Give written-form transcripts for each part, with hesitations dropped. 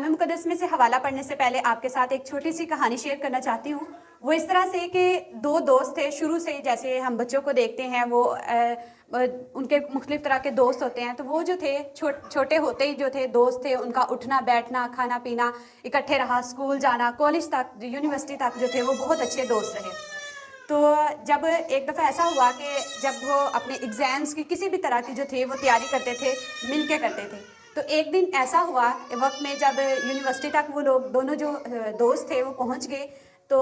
कलाम मुक़द्दस में से हवाला पढ़ने से पहले आपके साथ एक छोटी सी कहानी शेयर करना चाहती हूँ। वो इस तरह से कि दो दोस्त थे, शुरू से जैसे हम बच्चों को देखते हैं वो उनके मुख्तलिफ तरह के दोस्त होते हैं। तो वो जो थे छोटे होते ही जो थे दोस्त थे, उनका उठना बैठना खाना पीना इकट्ठे रहा, स्कूल जाना, कॉलेज तक, यूनिवर्सिटी तक जो थे वो बहुत अच्छे दोस्त रहे। तो जब एक दफ़ा ऐसा हुआ कि जब वो अपने एग्ज़ाम्स की किसी भी तरह की जो थे वो तैयारी करते थे, मिल के करते थे। तो एक दिन ऐसा हुआ वक्त में जब यूनिवर्सिटी तक वो लोग दोनों जो दोस्त थे वो पहुंच गए। तो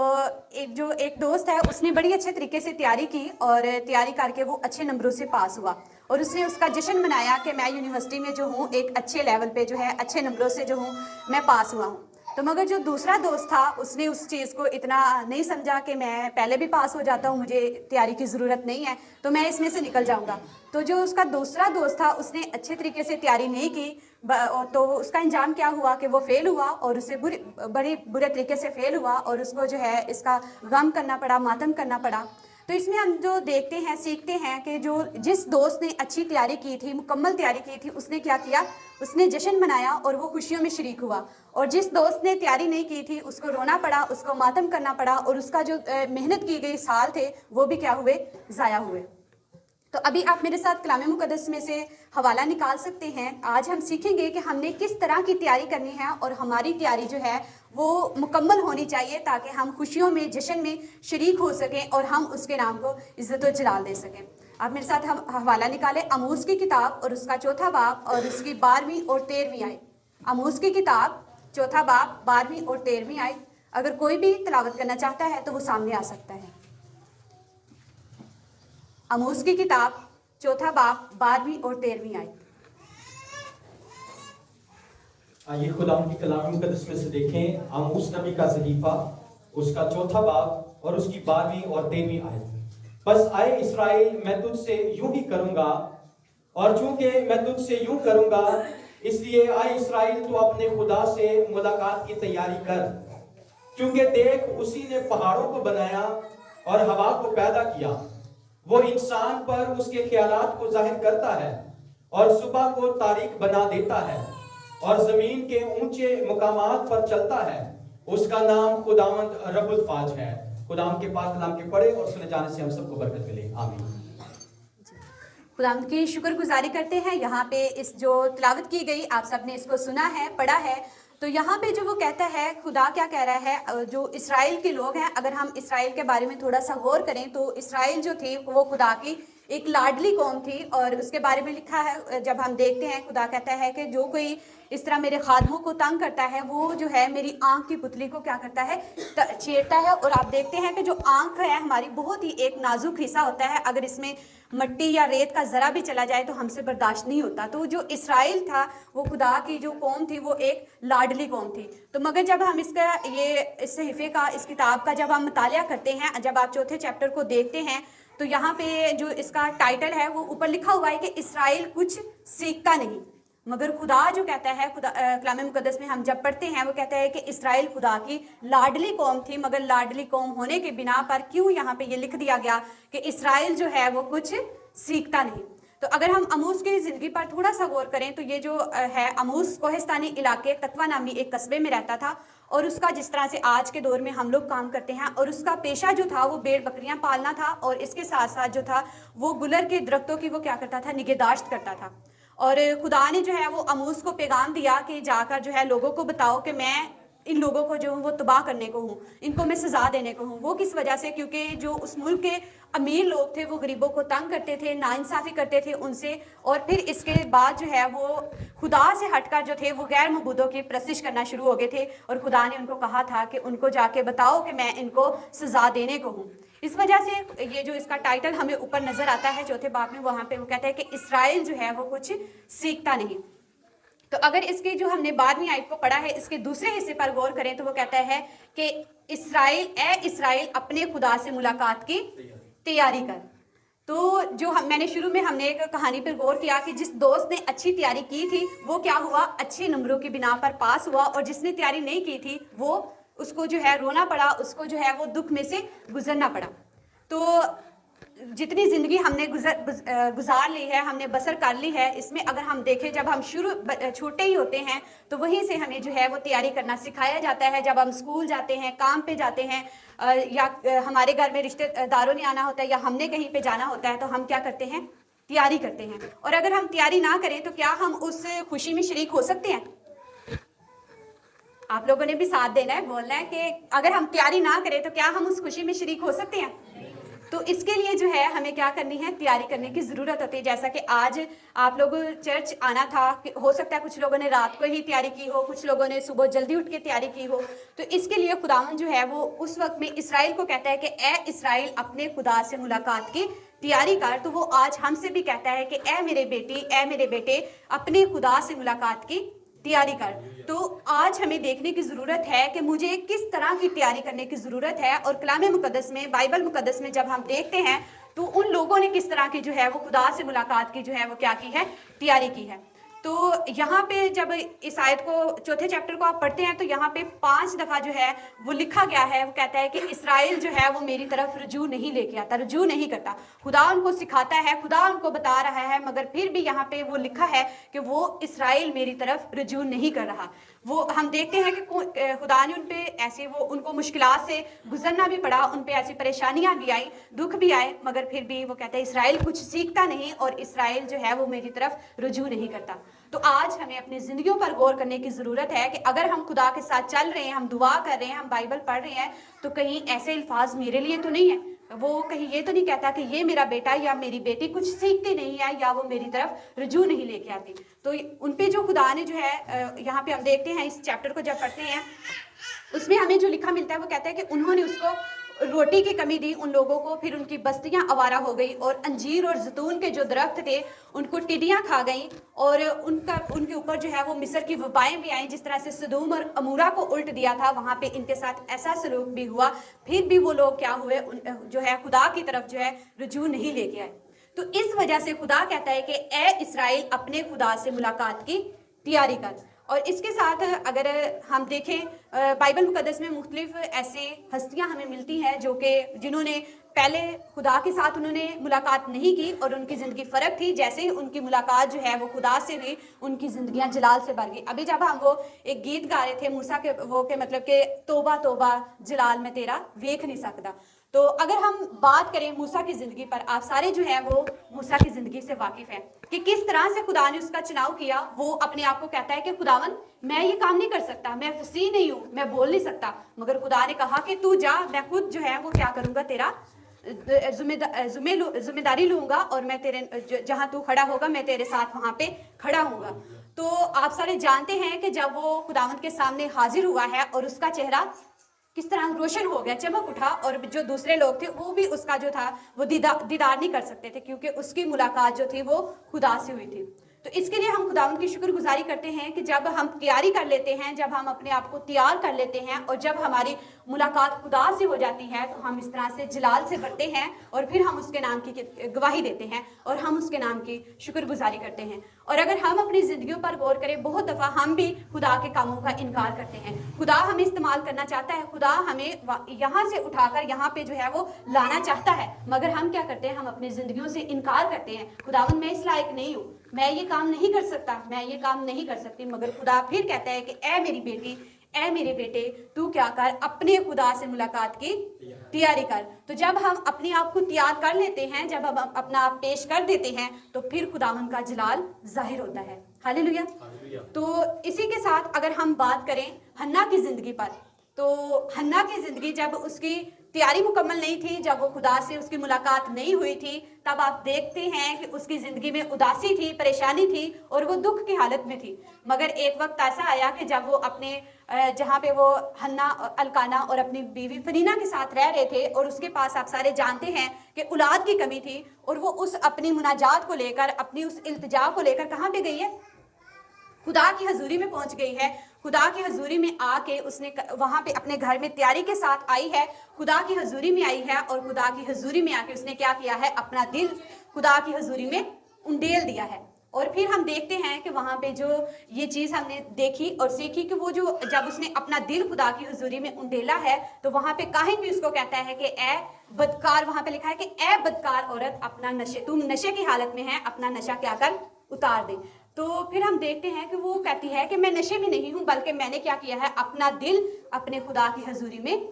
एक दोस्त है उसने बड़ी अच्छे तरीके से तैयारी की और तैयारी करके वो अच्छे नंबरों से पास हुआ और उसने उसका जश्न मनाया कि मैं यूनिवर्सिटी में जो हूँ एक अच्छे लेवल पे जो है अच्छे नंबरों से जो हूँ मैं पास हुआ हूँ। तो मगर जो दूसरा दोस्त था उसने उस चीज़ को इतना नहीं समझा कि मैं पहले भी पास हो जाता हूँ, मुझे तैयारी की ज़रूरत नहीं है तो मैं इसमें से निकल जाऊँगा। तो जो उसका दूसरा दोस्त था उसने अच्छे तरीके से तैयारी नहीं की, तो उसका अंजाम क्या हुआ कि वो फेल हुआ और उसे बड़े बुरे तरीके से फेल हुआ और उसको जो है इसका गम करना पड़ा, मातम करना पड़ा। तो इसमें हम जो देखते हैं, सीखते हैं कि जो जिस दोस्त ने अच्छी तैयारी की थी, मुकम्मल तैयारी की थी, उसने क्या किया, उसने जश्न मनाया और वो खुशियों में शरीक हुआ। और जिस दोस्त ने तैयारी नहीं की थी उसको रोना पड़ा, उसको मातम करना पड़ा और उसका जो मेहनत की गई साल थे वो भी क्या हुए, ज़ाया हुए। तो अभी आप मेरे साथ कलाम मुक़द्दस में से हवाला निकाल सकते हैं। आज हम सीखेंगे कि हमने किस तरह की तैयारी करनी है और हमारी तैयारी जो है वो मुकम्मल होनी चाहिए ताकि हम खुशियों में, जश्न में शरीक हो सकें और हम उसके नाम को इज़्ज़त व जलाल दे सकें। आप मेरे साथ हम हवाला निकालें आमोस की किताब और उसका चौथा बाब और उसकी 12वीं और 13वीं आयत। आमोस की किताब चौथा बाब 12वीं और 13वीं आयत। अगर कोई भी तिलावत करना चाहता है तो वो सामने आ सकता है। आमोस की किताब चौथा बाब 12वीं और 13वीं आयत। आइए खुदा की कलाम मुक़द्दस में से देखें आमोस नबी का सहीफा, उसका चौथा बाब और उसकी 12वीं और 13वीं आयत। बस आए इस्राएल, मैं तुझसे यूं ही करूंगा और चूंकि मैं तुझसे यूं करूंगा इसलिए आए इस्राएल तू अपने खुदा से मुलाकात की तैयारी कर, क्योंकि देख उसी ने पहाड़ों को बनाया और हवा को पैदा किया। वो इंसान पर उसके ख्यालात को जाहिर करता है और सुबह को तारीक बना देता है और जमीन के ऊंचे मुकामात पर चलता है। उसका नाम खुदावंद रब्बुल फाज है। खुदावंद के पाक कलाम के पढ़े और सुने जाने से हम सबको बरकत मिले, आमीन। खुदावंद की शुक्रगुजारी करते हैं। यहाँ पे इस जो तिलावत की गई आप सबने इसको सुना है, पढ़ा है। तो यहाँ पे जो वो कहता है, खुदा क्या कह रहा है, जो इसराइल के लोग हैं, अगर हम इसराइल के बारे में थोड़ा सा गौर करें तो इसराइल जो थी वो खुदा की एक लाडली कौम थी और उसके बारे में लिखा है। जब हम देखते हैं खुदा कहता है कि जो कोई इस तरह मेरे खादमों को तंग करता है वो जो है मेरी आंख की पुतली को क्या करता है, छेड़ता है। और आप देखते हैं कि जो आंख है हमारी बहुत ही एक नाजुक हिस्सा होता है, अगर इसमें मट्टी या रेत का ज़रा भी चला जाए तो हमसे बर्दाश्त नहीं होता। तो जो इसराइल था वो खुदा की जो कौम थी वो एक लाडली कौम थी। तो मगर जब हम इसका इस सहीफे का, इस किताब का जब हम मुतालिया करते हैं, जब आप चौथे चैप्टर को देखते हैं तो यहाँ पे जो इसका टाइटल है वो ऊपर लिखा हुआ है कि इसराइल कुछ सीखता नहीं। मगर खुदा जो कहता है, खुदा कलाम मुक़द्दस में हम जब पढ़ते हैं वो कहता है कि इसराइल खुदा की लाडली कौम थी, मगर लाडली कौम होने के बिना पर क्यों यहाँ पे ये लिख दिया गया कि इसराइल जो है वो कुछ सीखता नहीं। तो अगर हम आमोस की ज़िंदगी पर थोड़ा सा गौर करें तो ये जो है, आमोस कोहिस्तानी इलाके तकवा नामी एक कस्बे में रहता था और उसका जिस तरह से आज के दौर में हम लोग काम करते हैं, और उसका पेशा जो था वो भेड़ बकरियां पालना था और इसके साथ साथ जो था वो गुलर के दरख्तों की वो क्या करता था, निगहदाश्त करता था। और खुदा ने जो है वो आमोस को पैगाम दिया कि जाकर जो है लोगों को बताओ कि मैं इन लोगों को जो हूँ वो तबाह करने को हूँ, इनको मैं सज़ा देने को हूँ। वो किस वजह से, क्योंकि जो उस मुल्क के अमीर लोग थे वो गरीबों को तंग करते थे, नाइंसाफ़ी करते थे उनसे, और फिर इसके बाद जो है वो खुदा से हटकर जो थे वो गैर मबूदों की परस्तिश करना शुरू हो गए थे। और खुदा ने उनको कहा था कि उनको जाके बताओ कि मैं इनको सज़ा देने को हूँ। इस वजह से ये जो इसका टाइटल हमें ऊपर नज़र आता है चौथे बाब में, वहाँ पे वो कहता है कि इसराइल जो है वो कुछ सीखता नहीं। तो अगर इसकी जो हमने 12वीं आयत को पढ़ा है, इसके दूसरे हिस्से पर गौर करें तो वो कहता है कि इस्राइल अपने खुदा से मुलाकात की तैयारी कर। तो जो मैंने शुरू में हमने एक कहानी पर गौर किया कि जिस दोस्त ने अच्छी तैयारी की थी वो क्या हुआ, अच्छे नंबरों की बिना पर पास हुआ, और जिसने तैयारी नहीं की थी वो उसको जो है रोना पड़ा, उसको जो है वो दुख में से गुजरना पड़ा। तो जितनी ज़िंदगी हमने गुजार ली है, हमने बसर कर ली है, इसमें अगर हम देखें जब हम छोटे ही होते हैं तो वहीं से हमें जो है वो तैयारी करना सिखाया जाता है। जब हम स्कूल जाते हैं, काम पे जाते हैं, या हमारे घर में रिश्तेदारों ने आना होता है या हमने कहीं पे जाना होता है, तो हम क्या करते हैं? तैयारी करते हैं। और अगर हम तैयारी ना करें तो क्या हम उस खुशी में शरीक हो सकते हैं? आप लोगों ने भी साथ देना है, बोलना है कि अगर हम तैयारी ना करें तो क्या हम उस खुशी में शरीक हो सकते हैं? तो इसके लिए जो है हमें क्या करनी है? तैयारी करने की ज़रूरत होती है। जैसा कि आज आप लोग चर्च आना था, हो सकता है कुछ लोगों ने रात को ही तैयारी की हो, कुछ लोगों ने सुबह जल्दी उठ के तैयारी की हो। तो इसके लिए खुदावन जो है वो उस वक्त में इसराइल को कहता है कि ए इसराइल, अपने खुदा से मुलाकात की तैयारी कर। तो वो आज हमसे भी कहता है कि ए मेरे बेटी, ए मेरे बेटे, अपने खुदा से मुलाकात की तैयारी कर। तो आज हमें देखने की ज़रूरत है कि मुझे किस तरह की तैयारी करने की ज़रूरत है। और कलाम मुकद्दस में, बाइबल मुकद्दस में जब हम देखते हैं तो उन लोगों ने किस तरह की जो है वो खुदा से मुलाकात की जो है वो क्या की है? तैयारी की है। तो यहाँ पे जब इस आयत को, चौथे चैप्टर को आप पढ़ते हैं तो यहाँ पे 5 दफ़ा जो है वो लिखा गया है। वो कहता है कि इसराइल जो है वो मेरी तरफ रुजू नहीं लेके आता, रुजू नहीं करता। खुदा उनको सिखाता है, खुदा उनको बता रहा है, मगर फिर भी यहाँ पे वो लिखा है कि वो इसराइल मेरी तरफ रुजू नहीं कर रहा। वो हम देखते हैं कि खुदा ने उन पे ऐसे वो उनको मुश्किलात से गुजरना भी पड़ा, उन पे ऐसी परेशानियां भी आई, दुख भी आए, मगर फिर भी वो कहते हैं इसराइल कुछ सीखता नहीं और इसराइल जो है वो मेरी तरफ रुजू नहीं करता। तो आज हमें अपनी ज़िंदगियों पर गौर करने की ज़रूरत है कि अगर हम खुदा के साथ चल रहे हैं, हम दुआ कर रहे हैं, हम बाइबल पढ़ रहे हैं, तो कहीं ऐसे अल्फाज मेरे लिए तो नहीं है, वो कहीं ये तो नहीं कहता कि ये मेरा बेटा या मेरी बेटी कुछ सीखती नहीं है या वो मेरी तरफ रुजू नहीं लेके आती। तो उन पे जो खुदा ने जो है, यहाँ पे हम देखते हैं इस चैप्टर को जब पढ़ते हैं उसमें हमें जो लिखा मिलता है वो कहता है कि उन्होंने उसको रोटी की कमी दी उन लोगों को, फिर उनकी बस्तियां आवारा हो गई और अंजीर और जैतून के जो दरख्त थे उनको टिड्डियां खा गईं और उनके ऊपर जो है वो मिस्र की वबाएं भी आईं। जिस तरह से सदूम और अमूरा को उल्ट दिया था, वहाँ पे इनके साथ ऐसा सलूक भी हुआ, फिर भी वो लोग क्या हुए? जो है खुदा की तरफ जो है रुजू नहीं लेके आए। तो इस वजह से खुदा कहता है कि ए इसराइल, अपने खुदा से मुलाकात की तैयारी कर। और इसके साथ अगर हम देखें बाइबल मुकद्दस में मुख्तलिफ ऐसे हस्तियां हमें मिलती हैं जो कि जिन्होंने पहले खुदा के साथ उन्होंने मुलाकात नहीं की और उनकी ज़िंदगी फ़र्क थी। जैसे ही उनकी मुलाकात जो है वो खुदा से हुई, उनकी ज़िंदगियां जलाल से भर गई। अभी जब हम वो एक गीत गा रहे थे मूसा के, वो के मतलब कि तोबा तोबा जलाल में तेरा वेख नहीं सकता। तो अगर हम बात करें मूसा की ज़िंदगी पर, आप सारे जो है वो मूसा की ज़िंदगी से वाकिफ़ हैं कि किस तरह से खुदा ने उसका चुनाव किया। वो अपने आप को कहता है कि खुदावन, मैं ये काम नहीं कर सकता, मैं फसीह नहीं हूँ, मैं बोल नहीं सकता, मगर खुदा ने कहा कि तू जा, मैं खुद जो है वो क्या करूँगा, तेरा जिम्मेदारी लूँगा और मैं तेरे जहाँ तू खड़ा होगा मैं तेरे साथ वहाँ पे खड़ा हूँगा। तो आप सारे जानते हैं कि जब वो खुदावंत के सामने हाजिर हुआ है और उसका चेहरा किस तरह रोशन हो गया, चमक उठा, और जो दूसरे लोग थे वो भी उसका जो था वो दीदार नहीं कर सकते थे क्योंकि उसकी मुलाकात जो थी वो खुदा से हुई थी। तो इसके लिए हम खुदावंत की शुक्रगुजारी करते हैं कि जब हम तैयारी कर लेते हैं, जब हम अपने आप को तैयार कर लेते हैं और जब हमारी मुलाकात खुदा से हो जाती है तो हम इस तरह से जलाल से भरते हैं और फिर हम उसके नाम की गवाही देते हैं और हम उसके नाम की शुक्रगुजारी करते हैं। और अगर हम अपनी ज़िंदगियों पर गौर करें, बहुत दफ़ा हम भी खुदा के कामों का इनकार करते हैं। खुदा हमें इस्तेमाल करना चाहता है, खुदा हमें यहाँ से उठाकर यहाँ पे जो है वो लाना चाहता है, मगर हम क्या करते हैं? हम अपनी ज़िंदगियों से इनकार करते हैं। खुदावन, मैं इस लायक नहीं हूँ, मैं ये काम नहीं कर सकता, मैं ये काम नहीं कर सकती। मगर खुदा फिर कहता है कि ए मेरी बेटी, ए मेरे बेटे, तू क्या कर, अपने खुदा से मुलाकात की तैयारी कर। तो जब हम अपने आप को तैयार कर लेते हैं, जब हम अपना आप पेश कर देते हैं, तो फिर खुदावन का जलाल जाहिर होता है। हालेलुया। तो इसी के साथ अगर हम बात करें हन्ना की ज़िंदगी पर, तो हन्ना की ज़िंदगी जब उसकी तैयारी मुकम्मल नहीं थी, जब वो खुदा से उसकी मुलाकात नहीं हुई थी, तब आप देखते हैं कि उसकी ज़िंदगी में उदासी थी, परेशानी थी और वो दुख की हालत में थी। मगर एक वक्त ऐसा आया कि जब वो अपने जहाँ पे वो हन्ना, अलकाना और अपनी बीवी फनीना के साथ रह रहे थे और उसके पास आप सारे जानते हैं कि औलाद की कमी थी, और वो उस अपनी मुनाजात को लेकर, अपनी उस इल्तिजा को लेकर कहाँ पे गई है? खुदा की हजूरी में पहुंच गई है। खुदा की हजूरी में आके उसने वहाँ पे अपने घर में तैयारी के साथ आई है, खुदा की हजूरी में आई है, और खुदा की हजूरी में आके उसने क्या किया है? अपना दिल खुदा की हजूरी में उंडेल दिया है और फिर हम देखते हैं कि वहाँ पे जो ये चीज़ हमने देखी और सीखी कि वो जो जब उसने अपना दिल खुदा की हुजूरी में उंडेला है तो वहाँ पे काहिन भी उसको कहता है कि ए बदकार, वहाँ पे लिखा है कि ए बदकार औरत अपना नशे, तुम नशे की हालत में है, अपना नशा क्या कर, उतार दे। तो फिर हम देखते हैं कि वो कहती है कि मैं नशे में नहीं हूँ, बल्कि मैंने क्या किया है, अपना दिल अपने खुदा की हजूरी में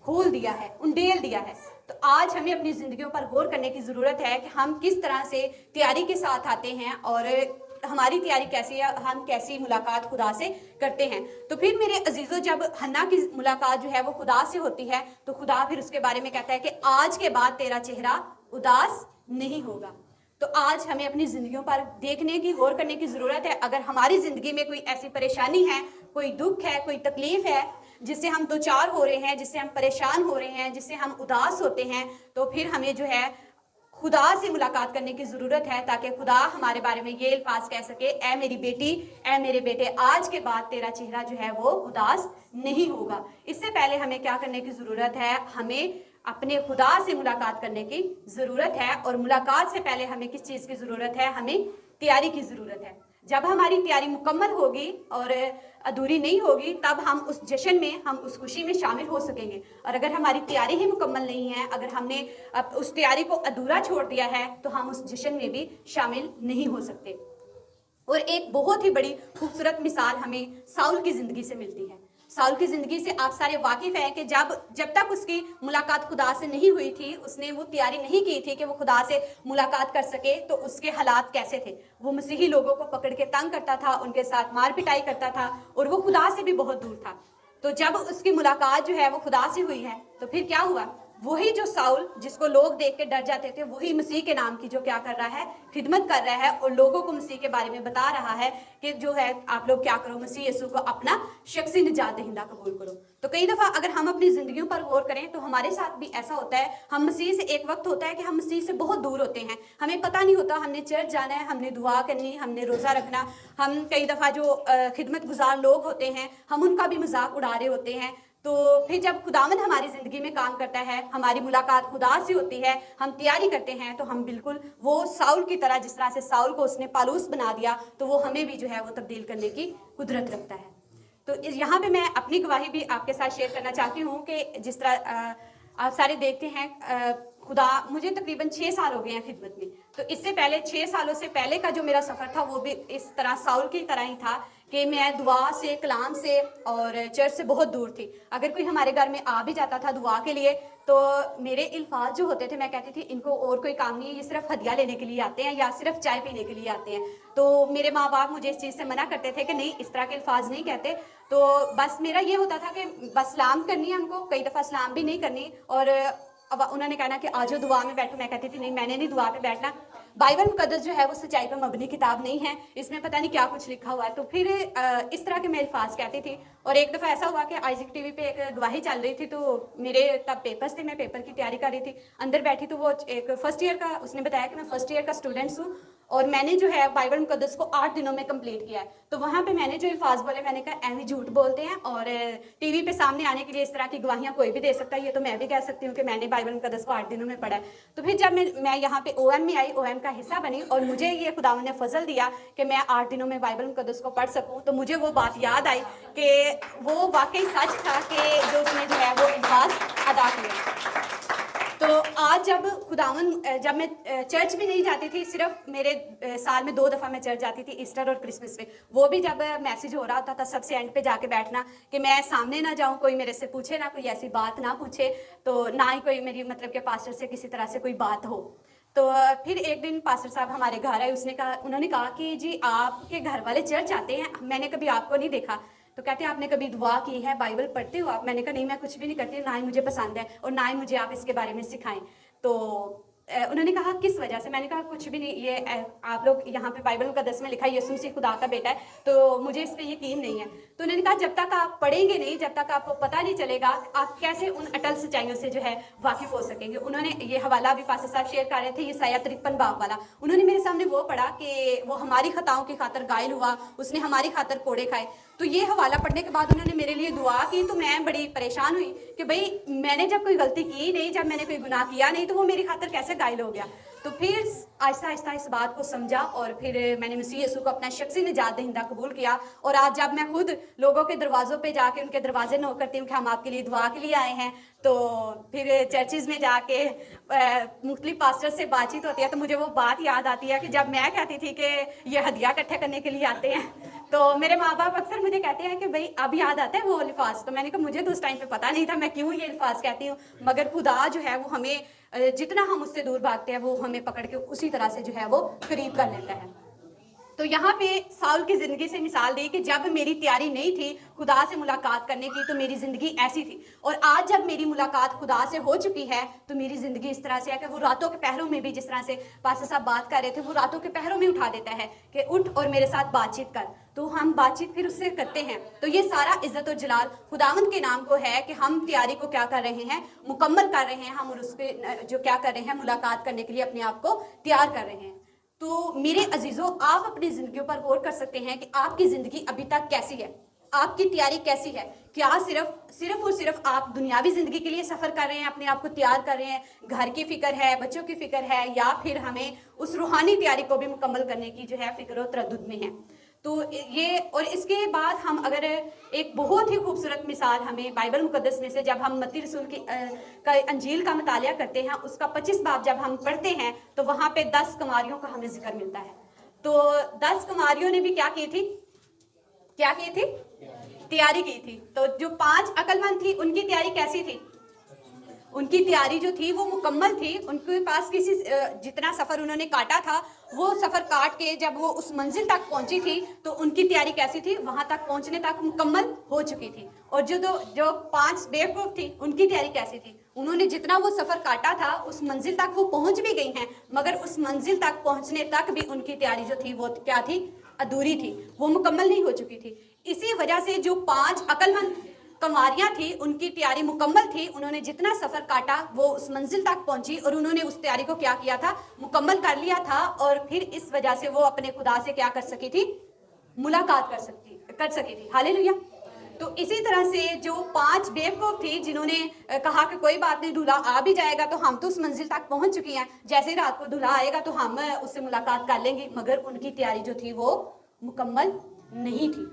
खोल दिया है, उंडेल दिया है। तो आज हमें अपनी जिंदगियों पर गौर करने की ज़रूरत है कि हम किस तरह से तैयारी के साथ आते हैं और हमारी तैयारी कैसी है, हम कैसी मुलाकात खुदा से करते हैं। तो फिर मेरे अजीज़ों, जब हन्ना की मुलाकात जो है वो खुदा से होती है तो खुदा फिर उसके बारे में कहता है कि आज के बाद तेरा चेहरा उदास नहीं होगा। तो आज हमें अपनी ज़िंदगियों पर देखने की, गौर करने की ज़रूरत है। अगर हमारी ज़िंदगी में कोई ऐसी परेशानी है, कोई दुख है, कोई तकलीफ़ है जिससे हम दो चार हो रहे हैं, जिससे हम परेशान हो रहे हैं, जिससे हम उदास होते हैं, तो फिर हमें जो है खुदा से मुलाकात करने की ज़रूरत है, ताकि खुदा हमारे बारे में ये अल्फाज कह सके, ए मेरी बेटी, ए मेरे बेटे, आज के बाद तेरा चेहरा जो है वो उदास नहीं होगा। इससे पहले हमें क्या करने की ज़रूरत है, हमें अपने खुदा से मुलाकात करने की ज़रूरत है। और मुलाकात से पहले हमें किस चीज़ की ज़रूरत है, हमें तैयारी की ज़रूरत है। जब हमारी तैयारी मुकम्मल होगी और अधूरी नहीं होगी, तब हम उस जश्न में, हम उस खुशी में शामिल हो सकेंगे। और अगर हमारी तैयारी ही मुकम्मल नहीं है, अगर हमने उस तैयारी को अधूरा छोड़ दिया है, तो हम उस जश्न में भी शामिल नहीं हो सकते। और एक बहुत ही बड़ी खूबसूरत मिसाल हमें साउल की ज़िंदगी से मिलती है। साउल की ज़िंदगी से आप सारे वाकिफ़ हैं कि जब तक उसकी मुलाकात खुदा से नहीं हुई थी, उसने वो तैयारी नहीं की थी कि वो खुदा से मुलाकात कर सके, तो उसके हालात कैसे थे। वो मसीही लोगों को पकड़ के तंग करता था, उनके साथ मार पिटाई करता था, और वो खुदा से भी बहुत दूर था। तो जब उसकी मुलाकात जो है वो खुदा से हुई है, तो फिर क्या हुआ, वही जो साउल जिसको लोग देख के डर जाते थे, वही मसीह के नाम की जो क्या कर रहा है, खिदमत कर रहा है, और लोगों को मसीह के बारे में बता रहा है कि जो है आप लोग क्या करो, मसीह यीशु को अपना शख्सी निजात दहिंदा कबूल करो। तो कई दफ़ा अगर हम अपनी ज़िंदगियों पर गौर करें तो हमारे साथ भी ऐसा होता है, हम मसीह से, एक वक्त होता है कि हम मसीह से बहुत दूर होते हैं, हमें पता नहीं होता हमने चर्च जाना है, हमने दुआ करनी, हमने रोज़ा रखना। हम कई दफ़ा जो खिदमत गुजार लोग होते हैं, हम उनका भी मजाक उड़ा रहे होते हैं। तो फिर जब खुदावंद हमारी ज़िंदगी में काम करता है, हमारी मुलाकात खुदा से होती है, हम तैयारी करते हैं, तो हम बिल्कुल वो साउल की तरह, जिस तरह से साउल को उसने पालूस बना दिया, तो वो हमें भी जो है वो तब्दील करने की कुदरत रखता है। तो यहाँ पे मैं अपनी गवाही भी आपके साथ शेयर करना चाहती हूँ कि जिस तरह आप सारे देखते हैं, खुदा, मुझे तकरीबन 6 साल हो गए हैं खिदमत में। तो इससे पहले 6 सालों से पहले का जो मेरा सफ़र था वो भी इस तरह साउल की तरह ही था कि मैं दुआ से, कलाम से और चर्च से बहुत दूर थी। अगर कोई हमारे घर में आ भी जाता था दुआ के लिए, तो मेरे अल्फाज जो होते थे, मैं कहती थी इनको और कोई काम नहीं है, ये सिर्फ हदिया लेने के लिए आते हैं या सिर्फ चाय पीने के लिए आते हैं। तो मेरे माँ बाप मुझे इस चीज़ से मना करते थे कि नहीं, इस तरह के अल्फाज नहीं कहते। तो बस मेरा ये होता था कि बस सलाम करनी है हमको, कई दफ़ा सलाम भी नहीं करनी, और अब उन्होंने कहना कि आज दुआ में बैठो। मैं कहती थी नहीं, मैंने नहीं दुआ पे बैठना। बाइबल मुकद्दस जो है वो सच्चाई पर मबनी किताब नहीं है, इसमें पता नहीं क्या कुछ लिखा हुआ है। तो फिर इस तरह के मैं अल्फाज कहती थी। और एक दफ़ा ऐसा हुआ कि आइज़िक टीवी पे एक गवाही चल रही थी, तो मेरे तब पेपर्स थे, मैं पेपर की तैयारी कर रही थी। अंदर बैठी तो वो एक फर्स्ट ईयर का, उसने बताया कि मैं फर्स्ट ईयर का स्टूडेंट्स हूँ और मैंने जो है बाइबल मुकद्दस को 8 दिनों में कंप्लीट किया है। तो वहाँ पे मैंने जो अल्फाज बोले, मैंने कहा एवं झूठ बोलते हैं, और टीवी पे सामने आने के लिए इस तरह की गवाहियाँ कोई भी दे सकता है, ये तो मैं भी कह सकती हूँ कि मैंने बाइबल मुकद्दस को 8 दिनों में पढ़ा है। तो फिर जब मैं यहाँ पे OM में आई, OM का हिस्सा बनी, और मुझे ये खुदावंद ने फजल दिया कि मैं 8 दिनों में बाइबल मुकद्दस को पढ़ सकूँ, तो मुझे वो बात याद आई कि वो वाकई सच था कि जो उसने जो है वो अल्फाज अदा किए। तो आज जब खुदावंद, जब मैं चर्च भी नहीं जाती थी, सिर्फ मेरे साल में 2 दफ़ा मैं चर्च जाती थी, ईस्टर और क्रिसमस में। वो भी जब मैसेज हो रहा होता था, सबसे एंड पे जाके बैठना कि मैं सामने ना जाऊं, कोई मेरे से पूछे ना, कोई ऐसी बात ना पूछे, तो ना ही कोई मेरी मतलब के पास्टर से किसी तरह से कोई बात हो। तो फिर एक दिन पास्टर साहब हमारे घर आए, उन्होंने कहा कि जी आपके घर वाले चर्च आते हैं, मैंने कभी आपको नहीं देखा। तो कहते हैं आपने कभी दुआ की है, बाइबल पढ़ते हो आप? मैंने कहा नहीं, मैं कुछ भी नहीं करती, ना ही मुझे पसंद है और ना ही मुझे आप इसके बारे में सिखाएं। तो उन्होंने कहा किस वजह से? मैंने कहा कुछ भी नहीं, ये आप लोग यहाँ पे बाइबल मुकद्दस में लिखा है यीशु मसीह खुदा का बेटा है, तो मुझे इस पर यकीन नहीं है। तो उन्होंने कहा जब तक आप पढ़ेंगे नहीं, जब तक आपको पता नहीं चलेगा, आप कैसे उन अटल सच्चाइयों से जो है वाकिफ हो सकेंगे। उन्होंने ये हवाला भी पास्टर साहब शेयर कर रहे थे, यशायाह 53 बाब वाला। उन्होंने मेरे सामने वो पढ़ा कि वो हमारी खताओं की खातर घायल हुआ, उसने हमारी खातर कोड़े खाए। तो ये हवाला पढ़ने के बाद उन्होंने मेरे लिए दुआ की, तो मैं बड़ी परेशान हुई कि भाई मैंने जब कोई गलती की नहीं, जब मैंने कोई गुनाह किया नहीं, तो वो मेरी खातर कैसे कायल हो गया। तो फिर आहिस्ता आहिस्ता इस बात को समझा और फिर मैंने मसीह यीशु को अपना शख्सी निजात दहिंदा कबूल किया। और आज जब मैं खुद लोगों के दरवाज़ों पे जाके उनके दरवाजे नोक करती हूँ कि हम आपके लिए दुआ के लिए आए हैं, तो फिर चर्चिज़ में जाके मुख्तलिफ पास्टर से बातचीत होती है, तो मुझे वो बात याद आती है कि जब मैं कहती थी कि ये हदिया इकट्ठे करने के लिए आते हैं, तो मेरे माँ बाप अक्सर मुझे कहते हैं कि भाई अब याद आता है वो अल्फाज। तो मैंने कहा मुझे तो उस टाइम पे पता नहीं था मैं क्यों ये अल्फाज कहती हूँ, मगर खुदा जो है वो हमें जितना हम उससे दूर भागते हैं वो हमें पकड़ के उसी तरह से जो है वो करीब कर लेता है। तो यहाँ पे साउल की ज़िंदगी से मिसाल दी कि जब मेरी तैयारी नहीं थी खुदा से मुलाकात करने की तो मेरी ज़िंदगी ऐसी थी, और आज जब मेरी मुलाकात खुदा से हो चुकी है तो मेरी ज़िंदगी इस तरह से है कि वो रातों के पहरों में भी, जिस तरह से पास्टर साहब बात कर रहे थे, वो रातों के पहरों में उठा देता है कि उठ और मेरे साथ बातचीत कर, तो हम बातचीत फिर उससे करते हैं। तो ये सारा इज़्ज़त और जलाल खुदावंद के नाम को है कि हम तैयारी को क्या कर रहे हैं, मुकम्मल कर रहे हैं, हम और उसके जो क्या कर रहे हैं, मुलाकात करने के लिए अपने आप को तैयार कर रहे हैं। तो मेरे अजीजों, आप अपनी ज़िंदगियों पर गौर कर सकते हैं कि आपकी ज़िंदगी अभी तक कैसी है, आपकी तैयारी कैसी है। क्या सिर्फ और सिर्फ आप दुनियावी ज़िंदगी के लिए सफ़र कर रहे हैं, अपने आप को तैयार कर रहे हैं, घर की फ़िक्र है, बच्चों की फ़िक्र है, या फिर हमें उस रूहानी तैयारी को भी मुकम्मल करने की जो है फ़िक्र और तरद्दुद में है। तो ये, और इसके बाद हम अगर एक बहुत ही खूबसूरत मिसाल हमें बाइबल मुकद्दस में से, जब हम मत्ती रसूल की का अंजील का मुतालिया करते हैं, उसका 25 बाब जब हम पढ़ते हैं तो वहाँ पे 10 कुमारियों का हमें जिक्र मिलता है। तो 10 कुमारियों ने भी क्या की थी, तैयारी की थी। तो जो 5 अक्लमंद थी उनकी तैयारी कैसी थी, उनकी तैयारी जो थी वो मुकम्मल थी। उनके पास किसी जितना सफ़र उन्होंने काटा था वो सफ़र काट के जब वो उस मंजिल तक पहुंची थी तो उनकी तैयारी कैसी थी, वहां तक पहुंचने तक मुकम्मल हो चुकी थी। और जो 5 बेवकूफ़ थी उनकी तैयारी कैसी थी, उन्होंने जितना वो सफ़र काटा था उस मंजिल तक वो पहुंच भी गई हैं, मगर उस मंजिल तक पहुंचने तक भी उनकी तैयारी जो थी वो क्या थी, अधूरी थी, वो मुकम्मल नहीं हो चुकी थी। इसी वजह से जो 5 अक्लमंद कुमारियाँ थी उनकी तैयारी मुकम्मल थी, उन्होंने जितना सफ़र काटा वो उस मंजिल तक पहुंची और उन्होंने उस तैयारी को क्या किया था, मुकम्मल कर लिया था, और फिर इस वजह से वो अपने खुदा से क्या कर सकी थी, मुलाकात कर सकी थी। हालेलुया। तो इसी तरह से जो 5 बेवकूफ़ थी जिन्होंने कहा कि कोई बात नहीं, दूल्हा आ भी जाएगा तो हम तो उस मंजिल तक पहुंच चुकी हैं, जैसे ही रात को दूल्हा आएगा तो हम उससे मुलाकात कर लेंगे, मगर उनकी तैयारी जो थी वो मुकम्मल नहीं थी।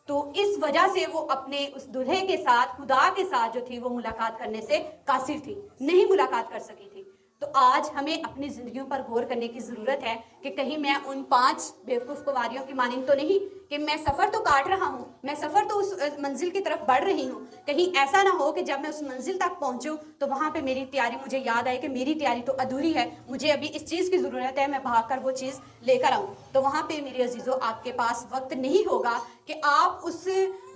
तो इस वजह से वो अपने उस दूल्हे के साथ, खुदा के साथ जो थी वो मुलाकात करने से कासिर थी, नहीं मुलाकात कर सकी थी। तो आज हमें अपनी ज़िंदगियों पर गौर करने की ज़रूरत है कि कहीं मैं उन 5 बेवकूफ़ कुमारियों की मानिंद तो नहीं कि मैं सफ़र तो काट रहा हूँ, मैं सफ़र तो उस मंजिल की तरफ बढ़ रही हूँ, कहीं ऐसा ना हो कि जब मैं उस मंजिल तक पहुँचूँ तो वहाँ पे मेरी तैयारी, मुझे याद आए कि मेरी तैयारी तो अधूरी है, मुझे अभी इस चीज़ की ज़रूरत है, मैं भाग कर वो चीज़ लेकर आऊँ। तो वहाँ पे मेरे अजीज़ों आपके पास वक्त नहीं होगा कि आप उस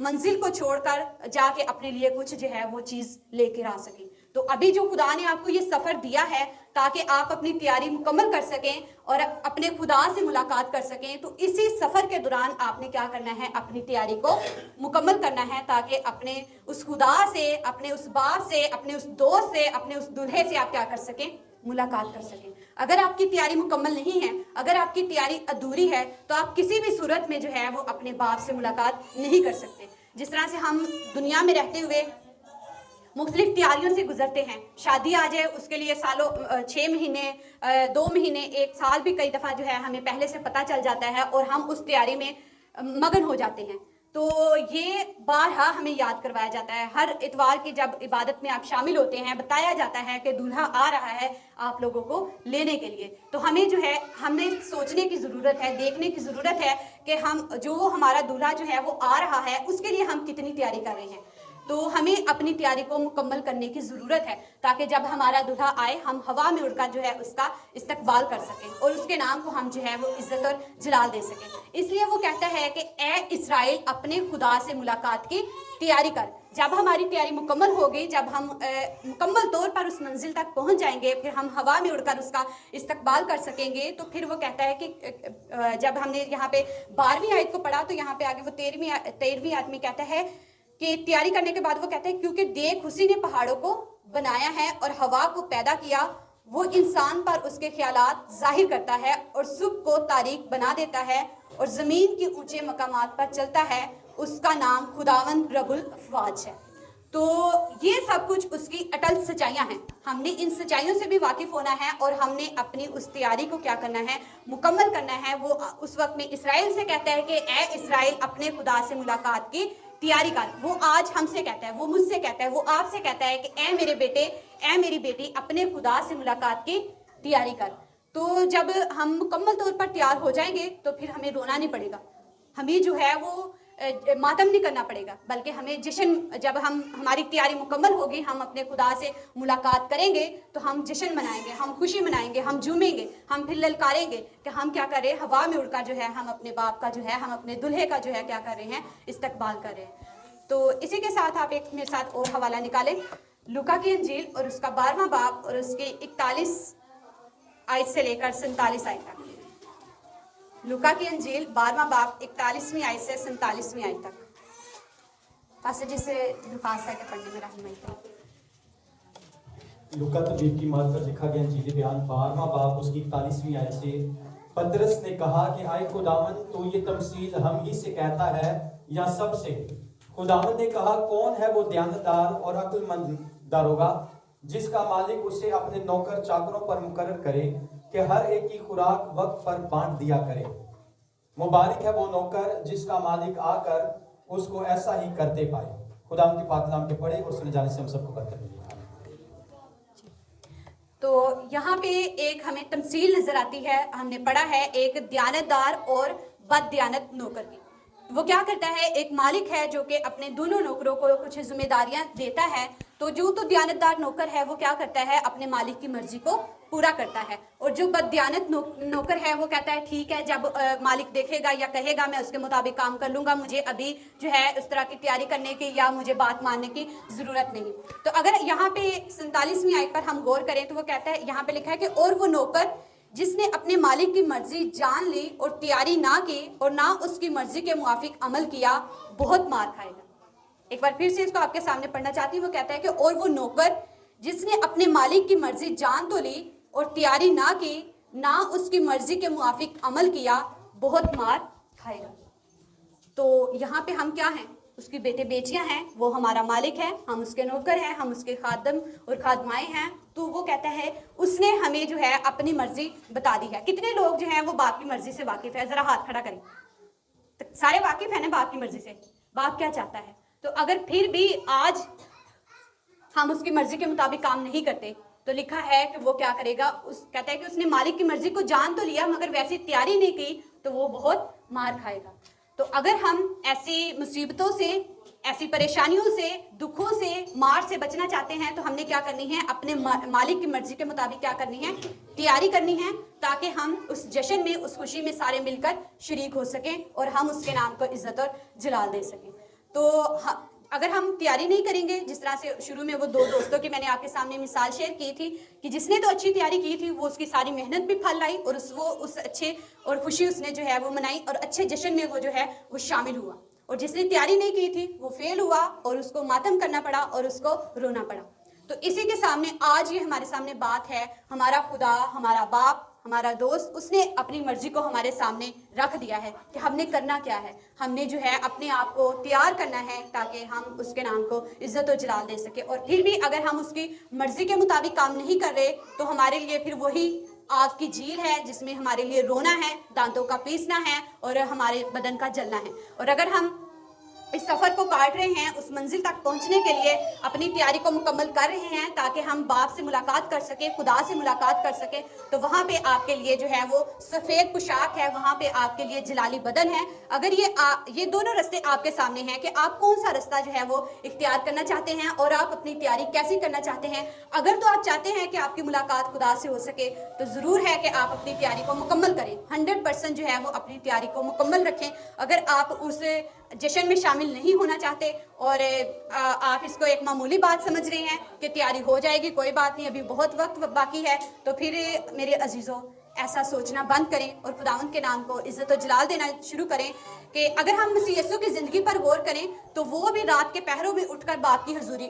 मंजिल को छोड़कर जाके अपने लिए कुछ जो है वो चीज़ लेकर आ सकें। तो अभी जो खुदा ने आपको ये सफ़र दिया है ताकि आप अपनी तैयारी मुकम्मल कर सकें और अपने खुदा से मुलाकात कर सकें, तो इसी सफ़र के दौरान आपने क्या करना है, अपनी तैयारी को मुकम्मल करना है ताकि अपने उस खुदा से, अपने उस बाप से, अपने उस दोस्त से, अपने उस दूल्हे से आप क्या कर सकें, मुलाकात कर सकें। अगर आपकी तैयारी मुकम्मल नहीं है, अगर आपकी तैयारी अधूरी है, तो आप किसी भी सूरत में जो है वो अपने बाप से मुलाकात नहीं कर सकते। जिस तरह से हम दुनिया में रहते हुए मुख्तलिफ तैयारियों से गुजरते हैं, शादी आ जाए उसके लिए सालों 6 महीने 2 महीने 1 साल भी कई दफ़ा जो है हमें पहले से पता चल जाता है और हम उस तैयारी में मगन हो जाते हैं। तो ये बारहा हमें याद करवाया जाता है, हर इतवार की जब इबादत में आप शामिल होते हैं बताया जाता है कि दूल्हा आ रहा है आप लोगों को लेने के लिए। तो हमें जो है, हमें सोचने की ज़रूरत है, देखने की ज़रूरत है कि हम जो हमारा दूल्हा जो है वो आ रहा है उसके लिए हम कितनी तैयारी कर रहे हैं। तो हमें अपनी तैयारी को मुकम्मल करने की ज़रूरत है ताकि जब हमारा दूल्हा आए हम हवा में उड़कर जो है उसका इस्तकबाल कर सकें और उसके नाम को हम जो है वो इज़्ज़त और जलाल दे सकें। इसलिए वो कहता है कि ए इस्राएल, अपने खुदा से मुलाकात की तैयारी कर। जब हमारी तैयारी मुकम्मल हो गई, जब हम मुकम्मल तौर पर उस मंजिल तक पहुंच जाएंगे, फिर हम हवा में उड़कर उसका इस्तकबाल कर सकेंगे, तो फिर वो कहता है कि जब हमने यहाँ पे 12वीं आयत को पढ़ा तो यहाँ पे आगे वो 13वीं आयत में कहता है कि तैयारी करने के बाद वो कहते हैं, क्योंकि देख उसी ने पहाड़ों को बनाया है और हवा को पैदा किया, वो इंसान पर उसके ख्यालात जाहिर करता है और सुबह को तारीक बना देता है और ज़मीन के ऊंचे मकामात पर चलता है, उसका नाम खुदावंद रब्बुल अफ़वाज है। तो ये सब कुछ उसकी अटल सच्चाइयाँ हैं। हमने इन सच्चाइयों से भी वाकिफ होना है और हमने अपनी उस तैयारी को क्या करना है, मुकम्मल करना है। वो उस वक्त में इसराइल से कहता है कि ए इसराइल अपने खुदा से मुलाकात की तैयारी कर। वो आज हमसे कहता है, वो मुझसे कहता है, वो आपसे कहता है कि ए मेरे बेटे, ए मेरी बेटी, अपने खुदा से मुलाकात की तैयारी कर। तो जब हम मुकम्मल तौर पर तैयार हो जाएंगे तो फिर हमें रोना नहीं पड़ेगा, हमें जो है वो मातम नहीं करना पड़ेगा, बल्कि हमें जश्न, जब हमारी तैयारी मुकम्मल होगी, हम अपने खुदा से मुलाकात करेंगे तो हम जश्न मनाएंगे, हम खुशी मनाएंगे, हम झूमेंगे, हम फिर ललकारेंगे कि हम क्या कर रहे हैं, हवा में उड़कर जो है हम अपने बाप का जो है, हम अपने दुल्हे का जो है क्या कर रहे हैं, इस्तकबाल कर रहे हैं। तो इसी के साथ आप एक मेरे साथ और हवाला निकालें, लूका की इंजील और उसका 12वां बाब और उसके 41 आयत से लेकर 47 आयत तक। लूका की अंजील 12वां बाब 41वीं आयत से 47वीं आयत तक। पास्टर जी से दरख्वास्त है कि पढ़ने में रहनुमाई करें। लूका तबीब की मार्ग पर लिखा गया इंजीली बयान 12वां बाब उसकी 41वीं आयत से, पतरस ने कहा कि आए खुदावन, तो ये तमसील हम ही से कहता है या सब से? खुदावन ने कहा, कौन है वो दयानतदार और अक्लमंद दारोगा जिसका मालिक उसे अपने नौकर चाकरों पर मुकर्रर करे कि हर एक की खुराक वक्त पर बांट दिया करे। मुबारक है वो नौकर जिसका मालिक आकर उसको ऐसा ही करते पाए। खुदा उनके पाक कलाम के पढ़े और सुने जाने से हम सबको बरकत मिले। तो यहाँ पे एक हमें तमसील नजर आती है, हमने पढ़ा है एक दयानतदार और बददयानत नौकर की। वो क्या करता है, एक मालिक है जो कि अपने दोनों नौकरों को कुछ जिम्मेदारियां देता है। तो जो तो दयानतदार नौकर है वो क्या करता है, अपने मालिक की मर्जी को पूरा करता है, और जो बददयानत नौकर है वो कहता है ठीक है, जब मालिक देखेगा या कहेगा मैं उसके मुताबिक काम कर लूंगा, मुझे अभी जो है उस तरह की तैयारी करने की या मुझे बात मानने की जरूरत नहीं। तो अगर यहाँ पे 47वीं आयत पर हम गौर करें तो वो कहता है, यहाँ पे लिखा है कि और वो नौकर जिसने अपने मालिक की मर्जी जान ली और तैयारी ना की और ना उसकी मर्जी के मुआफिक अमल किया, बहुत मार खाएगा। एक बार फिर से इसको आपके सामने पढ़ना चाहती हूँ। वो कहता है कि और वो नौकर जिसने अपने मालिक की मर्जी जान तो ली और तैयारी ना की, ना उसकी मर्जी के मुआफिक अमल किया, बहुत मार खाएगा। तो यहाँ पे हम क्या हैं, उसकी बेटे बेटियां हैं, वो हमारा मालिक है, हम उसके नौकर हैं, हम उसके खादम और खादमाएं हैं। तो वो कहता है उसने हमें जो है अपनी मर्जी बता दी है। कितने लोग जो हैं वो बाप की मर्जी से वाकिफ है, जरा हाथ खड़ा करें। तो सारे वाकिफ है ना बाप की मर्जी से, बाप क्या चाहता है। तो अगर फिर भी आज हम उसकी मर्जी के मुताबिक काम नहीं करते तो लिखा है कि वो क्या करेगा, कहता है कि उसने मालिक की मर्जी को जान तो लिया मगर वैसी तैयारी नहीं की तो वो बहुत मार खाएगा। तो अगर हम ऐसी मुसीबतों से, ऐसी परेशानियों से, दुखों से, मार से बचना चाहते हैं तो हमने क्या करनी है, अपने मालिक की मर्जी के मुताबिक क्या करनी है, तैयारी करनी है, ताकि हम उस जश्न में, उस खुशी में सारे मिलकर शरीक हो सकें और हम उसके नाम को इज्जत और जलाल दे सकें। तो अगर हम तैयारी नहीं करेंगे, जिस तरह से शुरू में वो दो दोस्तों की मैंने आपके सामने मिसाल शेयर की थी कि जिसने तो अच्छी तैयारी की थी वो उसकी सारी मेहनत भी फल लाई और उस अच्छे और खुशी उसने जो है वो मनाई और अच्छे जश्न में वो जो है वो शामिल हुआ, और जिसने तैयारी नहीं की थी वो फेल हुआ और उसको मातम करना पड़ा और उसको रोना पड़ा। तो इसी के सामने आज ये हमारे सामने बात है, हमारा खुदा, हमारा बाप, हमारा दोस्त, उसने अपनी मर्जी को हमारे सामने रख दिया है कि हमने करना क्या है। हमने जो है अपने आप को तैयार करना है ताकि हम उसके नाम को इज्जत और जलाल दे सके। और फिर भी अगर हम उसकी मर्जी के मुताबिक काम नहीं कर रहे तो हमारे लिए फिर वही आग की झील है जिसमें हमारे लिए रोना है, दांतों का पीसना है और हमारे बदन का जलना है। और अगर हम इस सफ़र को काट रहे हैं, उस मंजिल तक पहुंचने के लिए अपनी तैयारी को मुकम्मल कर रहे हैं ताकि हम बाप से मुलाकात कर सके, खुदा से मुलाकात कर सके, तो वहाँ पे आपके लिए जो है वो सफ़ेद पोशाक है, वहाँ पे आपके लिए जलाली बदन है। अगर ये दोनों रास्ते आपके सामने हैं कि आप कौन सा रास्ता जो है वो इख्तियार करना चाहते हैं और आप अपनी तैयारी कैसी करना चाहते हैं। अगर तो आप चाहते हैं कि आपकी मुलाकात खुदा से हो सके तो ज़रूर है कि आप अपनी तैयारी को मुकम्मल करें, 100% जो है वो अपनी तैयारी को मुकम्मल रखें। अगर आप उस जश्न में शामिल नहीं होना चाहते और आप इसको एक मामूली बात समझ रहे हैं कि तैयारी हो जाएगी, कोई बात नहीं, अभी बहुत वक्त बाकी है, तो फिर मेरे अजीज़ों ऐसा सोचना बंद करें और खुदावंद के नाम को इज्जत और जलाल देना शुरू करें कि अगर हम मसीह यीशु की ज़िंदगी पर गौर करें तो वो भी रात के पहरों में उठकर बाप की हजूरी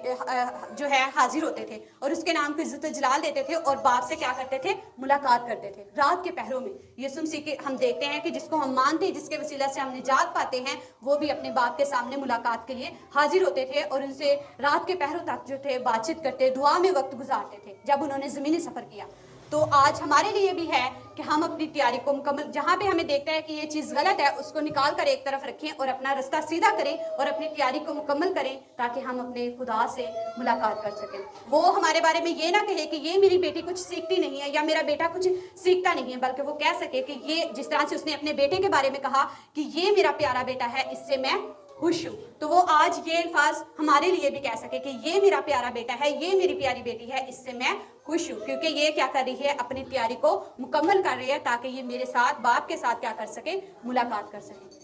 जो है हाजिर होते थे और उसके नाम को इज्जत और जलाल देते थे और बाप से क्या करते थे, मुलाकात करते थे रात के पहरों में। यीशु मसीह के हम देखते हैं कि जिसको हम मानते हैं, जिसके वसीला से हम निजात पाते हैं, वो भी अपने बाप के सामने मुलाकात के लिए हाजिर होते थे और उनसे रात के पहरों तक जो थे बातचीत करते, दुआ में वक्त गुजारते थे जब उन्होंने ज़मीनी सफ़र किया। तो आज हमारे लिए भी है कि हम अपनी तैयारी को मुकम्मल, जहाँ पे हमें देखता है कि ये चीज़ गलत है उसको निकाल कर एक तरफ रखें और अपना रास्ता सीधा करें और अपनी तैयारी को मुकम्मल करें ताकि हम अपने खुदा से मुलाकात कर सकें। वो हमारे बारे में ये ना कहे कि ये मेरी बेटी कुछ सीखती नहीं है या मेरा बेटा कुछ सीखता नहीं है, बल्कि वो कह सके कि ये जिस तरह से उसने अपने बेटे के बारे में कहा कि ये मेरा प्यारा बेटा है, इससे मैं खुश हूँ। तो वो आज ये अल्फाज हमारे लिए भी कह सके कि ये मेरा प्यारा बेटा है, ये मेरी प्यारी बेटी है, इससे मैं खुश हूँ, क्योंकि ये क्या कर रही है, अपनी तैयारी को मुकम्मल कर रही है ताकि ये मेरे साथ, बाप के साथ क्या कर सके, मुलाकात कर सके।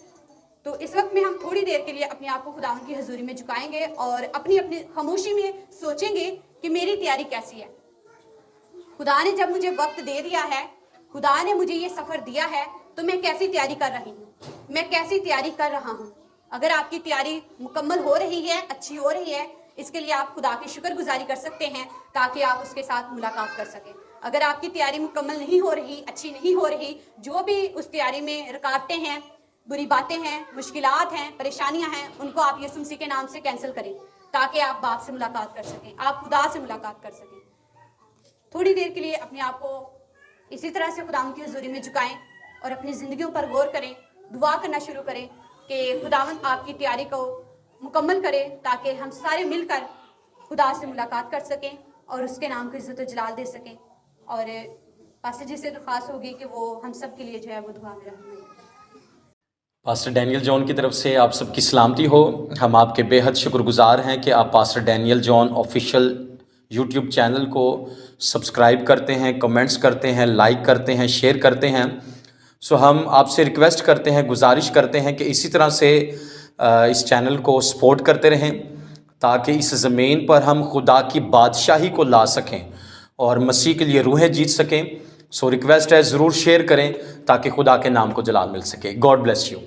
तो इस वक्त में हम थोड़ी देर के लिए अपने आप को खुदावंद की हजूरी में झुकाएंगे और अपनी अपनी खामोशी में सोचेंगे कि मेरी तैयारी कैसी है। खुदा ने जब मुझे वक्त दे दिया है, खुदा ने मुझे ये सफ़र दिया है, तो मैं कैसी तैयारी कर रही हूँ, मैं कैसी तैयारी कर रहा हूँ। अगर आपकी तैयारी मुकम्मल हो रही है, अच्छी हो रही है, इसके लिए आप खुदा की शुक्रगुजारी कर सकते हैं ताकि आप उसके साथ मुलाकात कर सकें। अगर आपकी तैयारी मुकम्मल नहीं हो रही, अच्छी नहीं हो रही, जो भी उस तैयारी में रुकावटें हैं, बुरी बातें हैं, मुश्किलात हैं, परेशानियां हैं, उनको आप यीशु मसीह के नाम से कैंसिल करें ताकि आप बाप से मुलाकात कर सकें, आप खुदा से मुलाकात कर सकें। थोड़ी देर के लिए अपने आप को इसी तरह से खुदावंद की हजूरी में झुकाएं और अपनी ज़िंदगियों पर गौर करें, दुआ करना शुरू करें कि खुदावंद आपकी तैयारी को मुकम्मल करे ताकि हम सारे मिलकर खुदा से मुलाकात कर सकें और उसके नाम को इज़्ज़त और जलाल दे सकें। और पास्टर जी से दरख्वास्त होगी कि वो हम सब के लिए जो है वो दुआ में रहें। पास्टर डैनियल जॉन की तरफ से आप सबकी सलामती हो। हम आपके बेहद शुक्रगुजार हैं कि आप pastor Daniel John official YouTube channel को सब्सक्राइब करते हैं, कमेंट्स करते हैं, लाइक करते हैं, शेयर करते हैं। सो हम आपसे रिक्वेस्ट करते हैं, गुजारिश करते हैं कि इसी तरह से इस चैनल को सपोर्ट करते रहें ताकि इस ज़मीन पर हम खुदा की बादशाही को ला सकें और मसीह के लिए रूहें जीत सकें। सो रिक्वेस्ट है, ज़रूर शेयर करें ताकि खुदा के नाम को जलाल मिल सके। God bless you.